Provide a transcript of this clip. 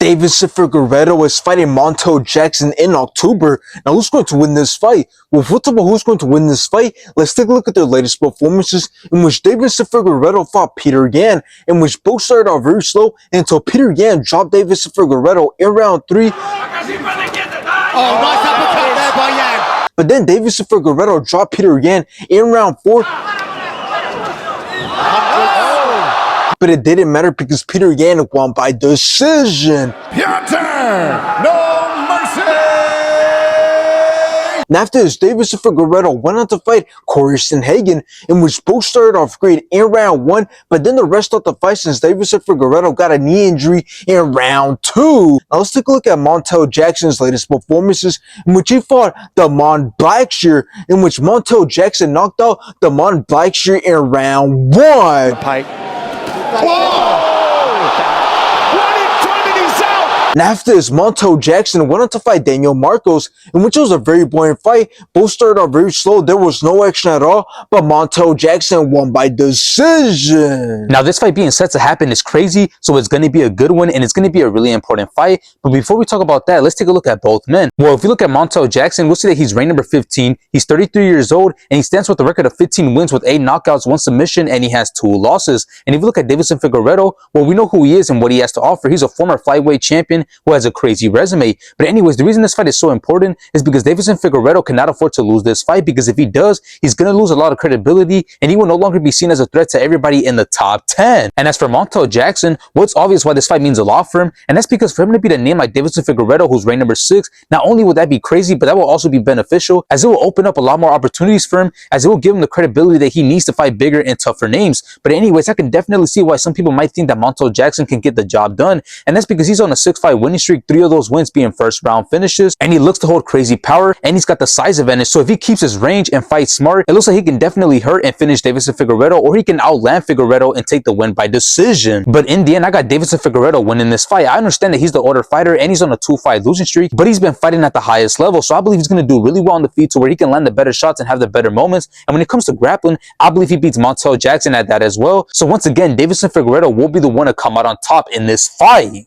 Deiveson Figueiredo is fighting Montel Jackson in October. Now, who's going to win this fight? Well, we'll talk about who's going to win this fight. Let's take a look at their latest performances, in which Deiveson Figueiredo fought Peter Yan, in which both started off very slow until Peter Yan dropped Deiveson Figueiredo in round 3. Oh, nice uppercut there by Yan. But then Deiveson Figueiredo dropped Peter Yan in round 4. But it didn't matter because Peter Yan won by decision. No mercy! And after this, Deiveson Figueiredo went on to fight Corey Hagen, in which both started off great in round 1, but then the rest of the fight since Deiveson Figueiredo got a knee injury in round 2. Now let's take a look at Montel Jackson's latest performances, in which he fought Damon Blackshear, in which Montel Jackson knocked out Damon Blackshear in round 1. Pike. And after this, Montel Jackson went on to fight Daniel Marcos, in which it was a very boring fight. Both started off very slow. There was no action at all, but Montel Jackson won by decision. Now, this fight being set to happen is crazy, so it's going to be a good one, and it's going to be a really important fight. But before we talk about that, let's take a look at both men. Well, if you look at Montel Jackson, we'll see that he's ranked number 15. He's 33 years old, and he stands with a record of 15 wins with 8 knockouts, 1 submission, and he has 2 losses. And if you look at Deiveson Figueiredo, well, we know who he is and what he has to offer. He's a former flyweight champion who has a crazy resume. But anyways, the reason this fight is so important is because Deiveson Figueiredo cannot afford to lose this fight, because if he does, he's going to lose a lot of credibility and he will no longer be seen as a threat to everybody in the top 10. And as for Montel Jackson, well, it's obvious why this fight means a lot for him, and that's because for him to beat a name like Deiveson Figueiredo, who's ranked number 6, not only would that be crazy, but that will also be beneficial, as it will open up a lot more opportunities for him, as it will give him the credibility that he needs to fight bigger and tougher names. But anyways, I can definitely see why some people might think that Montel Jackson can get the job done, and that's because he's on a 6-fight winning streak, 3 of those wins being first round finishes, and he looks to hold crazy power, and he's got the size advantage. So if he keeps his range and fights smart, it looks like he can definitely hurt and finish Deiveson Figueiredo, or he can outland Figueiredo and take the win by decision. But in the end, I got Deiveson Figueiredo winning this fight. I understand that he's the older fighter and he's on a 2-fight losing streak, but he's been fighting at the highest level, so I believe he's going to do really well on the feet to where he can land the better shots and have the better moments. And when it comes to grappling, I believe he beats Montel Jackson at that as well. So once again, Deiveson Figueiredo will be the one to come out on top in this fight.